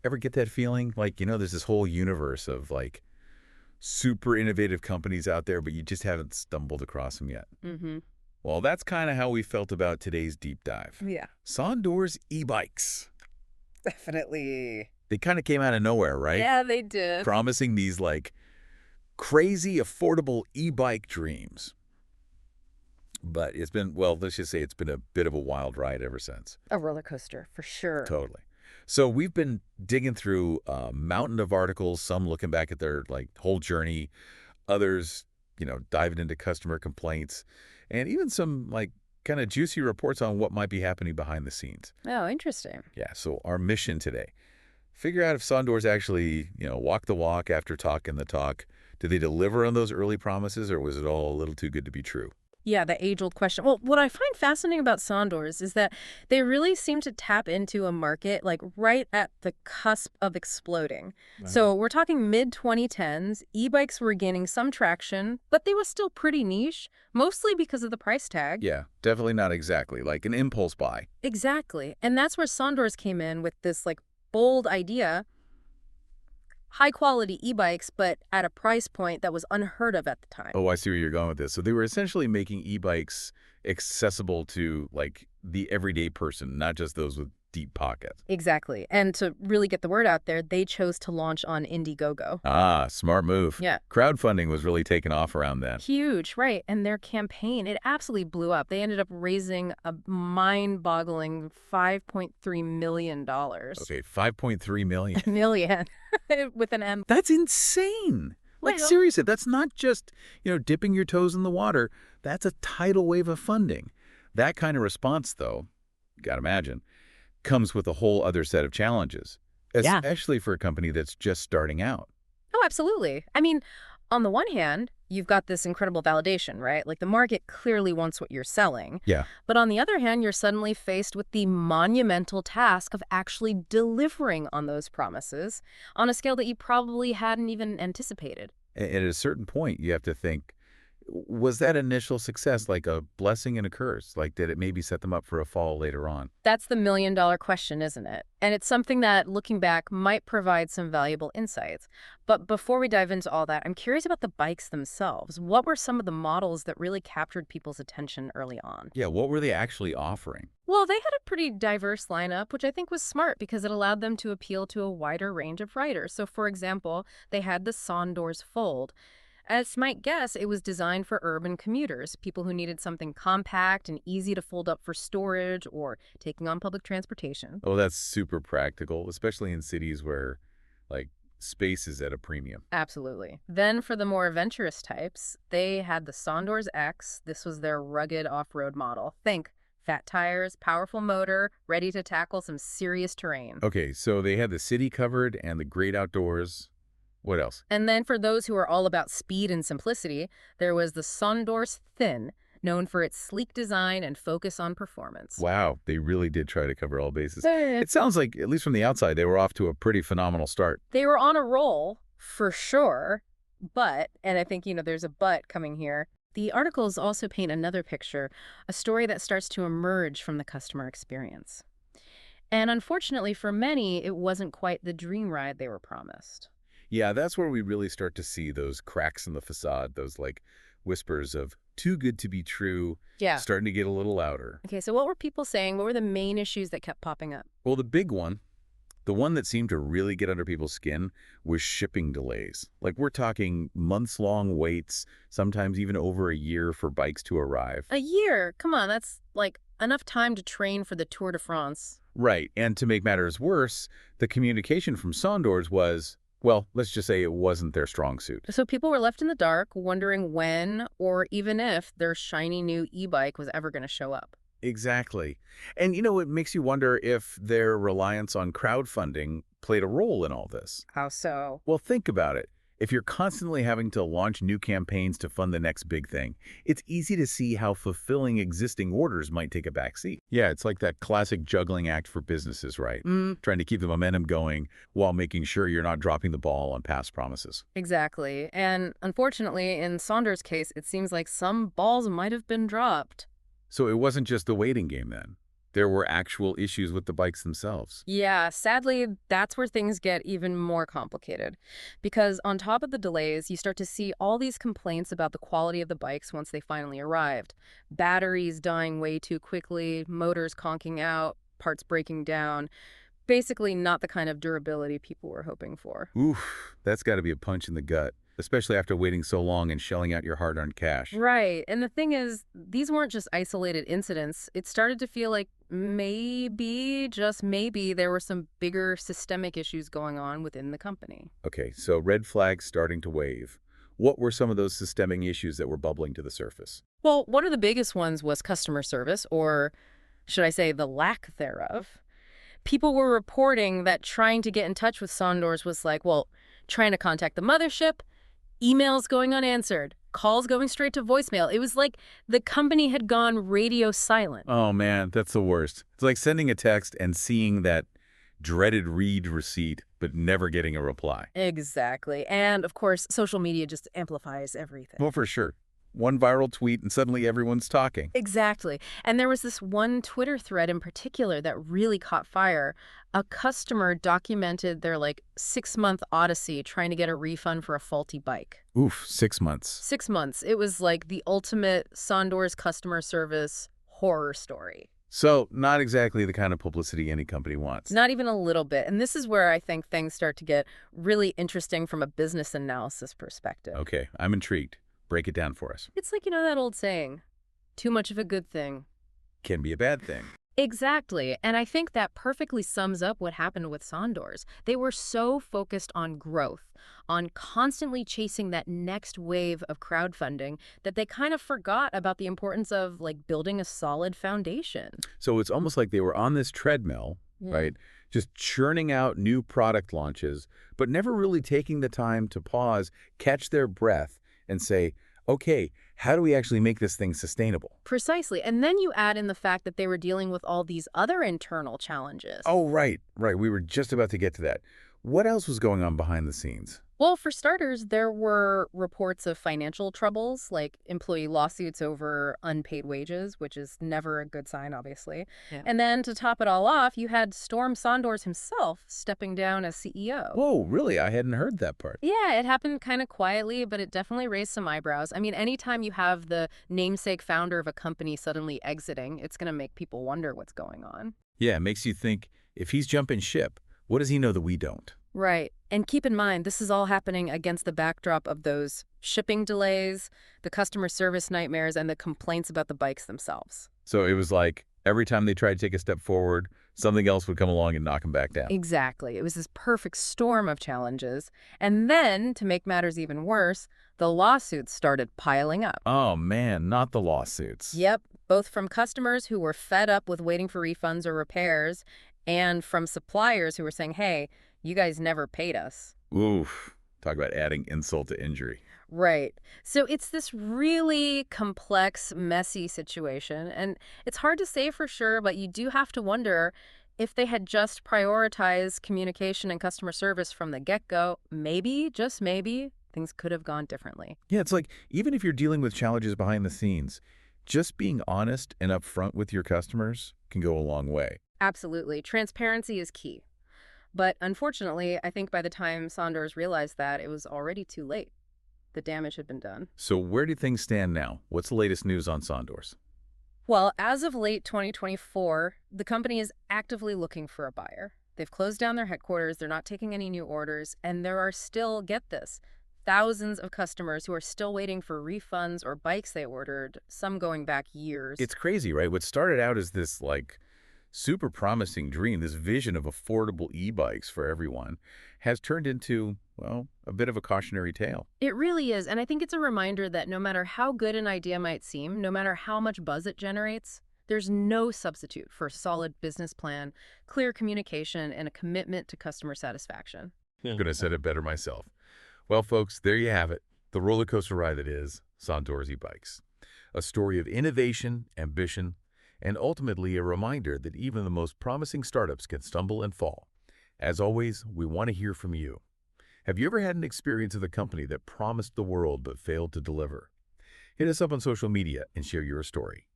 Ever get that feeling? Like, there's this whole universe of like super innovative companies out there, but you just haven't stumbled across them yet. Mm-hmm. Well, that's kind of how we felt about today's deep dive. Yeah, Sondors e-bikes. definitely. They kind of came out of nowhere, right? Yeah, they did. Promising these like crazy affordable e-bike dreams. But it's been, well, let's just say it's been a bit of a wild ride ever since. A roller coaster, for sure. Totally. So we've been digging through a mountain of articles, some looking back at their like whole journey, others, diving into customer complaints, and even some like kind of juicy reports on what might be happening behind the scenes. Oh, interesting. Yeah, so our mission today, figure out if Sondors actually, walk the walk after talking the talk. Did they deliver on those early promises, or was it all a little too good to be true? Yeah, the age-old question. Well, what I find fascinating about Sondors is that they really seem to tap into a market like right at the cusp of exploding. So we're talking mid-2010s, e-bikes were gaining some traction, but they were still pretty niche, mostly because of the price tag. Yeah, definitely not exactly like an impulse buy. Exactly. And that's where Sondors came in with this like bold idea, high quality e-bikes, but at a price point that was unheard of at the time. Oh, I see where you're going with this. So they were essentially making e-bikes accessible to like the everyday person, not just those with deep pockets. Exactly. And to really get the word out there, they chose to launch on Indiegogo. Ah, smart move. Yeah. Crowdfunding was really taking off around then. Huge, right. And their campaign, it absolutely blew up. They ended up raising a mind-boggling $5.3 million. Okay, 5.3 million. Million with an M. That's insane. Like Well, seriously, that's not just, dipping your toes in the water. That's a tidal wave of funding. That kind of response, though, you got to imagine, comes with a whole other set of challenges, yeah. especially for a company that's just starting out. Oh, absolutely. I mean, on the one hand, you've got this incredible validation, right? Like the market clearly wants what you're selling. Yeah. But on the other hand, you're suddenly faced with the monumental task of actually delivering on those promises on a scale that you probably hadn't even anticipated. And at a certain point, you have to think, was that initial success like a blessing and a curse? Like, did it maybe set them up for a fall later on? That's the million-dollar question, isn't it? And it's something that, looking back, might provide some valuable insights. But before we dive into all that, I'm curious about the bikes themselves. What were some of the models that really captured people's attention early on? Yeah, what were they actually offering? Well, they had a pretty diverse lineup, which I think was smart because it allowed them to appeal to a wider range of riders. So, for example, they had the Sondors Fold. As you might guess, it was designed for urban commuters, people who needed something compact and easy to fold up for storage or taking on public transportation. Oh, that's super practical, especially in cities where, like, space is at a premium. Absolutely. Then for the more adventurous types, they had the Sondors X. This was their rugged off-road model. Think fat tires, powerful motor, ready to tackle some serious terrain. Okay, so they had the city covered and the great outdoors. What else? And then for those who are all about speed and simplicity, there was the Sondors Thin, known for its sleek design and focus on performance. Wow, they really did try to cover all bases. Eh, It sounds like, at least from the outside, they were off to a pretty phenomenal start. They were on a roll, for sure, but, and I think, there's a but coming here, the articles also paint another picture, a story that starts to emerge from the customer experience. And unfortunately for many, it wasn't quite the dream ride they were promised. Yeah, that's where we really start to see those cracks in the facade, those like whispers of too good to be true, Yeah. starting to get a little louder. Okay, so what were people saying? What were the main issues that kept popping up? Well, the big one, the one that seemed to really get under people's skin, was shipping delays. Like we're talking months-long waits, sometimes even over a year for bikes to arrive. A year? Come on, that's like enough time to train for the Tour de France. Right, and to make matters worse, the communication from Sondors was, well, let's just say it wasn't their strong suit. So people were left in the dark, wondering when or even if their shiny new e-bike was ever going to show up. Exactly. And it makes you wonder if their reliance on crowdfunding played a role in all this. How so? Well, think about it. If you're constantly having to launch new campaigns to fund the next big thing, it's easy to see how fulfilling existing orders might take a backseat. Yeah, it's like that classic juggling act for businesses, right? Trying to keep the momentum going while making sure you're not dropping the ball on past promises. Exactly. And unfortunately, in Saunders' case, it seems like some balls might have been dropped. So it wasn't just the waiting game then. there were actual issues with the bikes themselves. Yeah, sadly, that's where things get even more complicated. Because on top of the delays, you start to see all these complaints about the quality of the bikes once they finally arrived. Batteries dying way too quickly, motors conking out, parts breaking down. Basically, not the kind of durability people were hoping for. Oof, that's got to be a punch in the gut, especially after waiting so long and shelling out your hard-earned cash. Right. And the thing is, these weren't just isolated incidents. It started to feel like maybe, just maybe, there were some bigger systemic issues going on within the company. Okay, so red flags starting to wave. What were some of those systemic issues that were bubbling to the surface? Well, one of the biggest ones was customer service, or should I say the lack thereof. People were reporting that trying to get in touch with Sondors was like, well, trying to contact the mothership, emails going unanswered, calls going straight to voicemail. It was like the company had gone radio silent. Oh man, that's the worst. It's like sending a text and seeing that dreaded read receipt, but never getting a reply. Exactly. And of course, social media just amplifies everything. Well, for sure. One viral tweet and suddenly everyone's talking. Exactly. And there was this one Twitter thread in particular that really caught fire. A customer documented their 6-month odyssey trying to get a refund for a faulty bike. Oof, 6 months. 6 months. It was like the ultimate Sondors customer service horror story. So, not exactly the kind of publicity any company wants. Not even a little bit. And this is where I think things start to get really interesting from a business analysis perspective. Okay, I'm intrigued. Break it down for us. It's like, that old saying, too much of a good thing. Can be a bad thing. Exactly. And I think that perfectly sums up what happened with Sondors. They were so focused on growth, on constantly chasing that next wave of crowdfunding, that they kind of forgot about the importance of building a solid foundation. So it's almost like they were on this treadmill, Yeah. right? Just churning out new product launches, but never really taking the time to pause, catch their breath, and say, okay, how do we actually make this thing sustainable? Precisely. And then you add in the fact that they were dealing with all these other internal challenges. Oh, right, right. We were just about to get to that. What else was going on behind the scenes? Well, for starters, there were reports of financial troubles, like employee lawsuits over unpaid wages, which is never a good sign, obviously. Yeah. And then to top it all off, you had Storm Sondors himself stepping down as CEO. Whoa, really? I hadn't heard that part. Yeah, it happened kind of quietly, but it definitely raised some eyebrows. I mean, anytime you have the namesake founder of a company suddenly exiting, it's going to make people wonder what's going on. Yeah, it makes you think, if he's jumping ship, what does he know that we don't? Right. And keep in mind, this is all happening against the backdrop of those shipping delays, the customer service nightmares, and the complaints about the bikes themselves. So it was like every time they tried to take a step forward, something else would come along and knock them back down. Exactly. It was this perfect storm of challenges. And then, to make matters even worse, the lawsuits started piling up. Oh man, not the lawsuits. Yep, both from customers who were fed up with waiting for refunds or repairs, and from suppliers who were saying, hey, you guys never paid us. Oof. Talk about adding insult to injury. Right. So it's this really complex, messy situation. And it's hard to say for sure, but you do have to wonder if they had just prioritized communication and customer service from the get-go, maybe, just maybe, things could have gone differently. Yeah, it's like, even if you're dealing with challenges behind the scenes, just being honest and upfront with your customers can go a long way. Absolutely. Transparency is key. But unfortunately, I think by the time Sondors realized that, it was already too late. The damage had been done. So where do things stand now? What's the latest news on Sondors? Well, as of late 2024, the company is actively looking for a buyer. They've closed down their headquarters, they're not taking any new orders, and there are still, get this, thousands of customers who are still waiting for refunds or bikes they ordered, some going back years. It's crazy, right? What started out as this, super promising dream, this vision of affordable e-bikes for everyone, has turned into, well, a bit of a cautionary tale. It really is, and I think it's a reminder that no matter how good an idea might seem, no matter how much buzz it generates, there's no substitute for a solid business plan, clear communication, and a commitment to customer satisfaction. I could have said it better myself. Well, folks, there you have it. The roller coaster ride that is Sondors e-bikes. A story of innovation, ambition, and ultimately a reminder that even the most promising startups can stumble and fall. As always, we want to hear from you. Have you ever had an experience with a company that promised the world but failed to deliver? Hit us up on social media and share your story.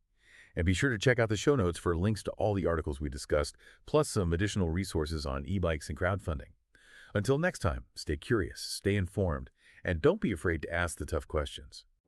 And be sure to check out the show notes for links to all the articles we discussed, plus some additional resources on e-bikes and crowdfunding. Until next time, stay curious, stay informed, and don't be afraid to ask the tough questions.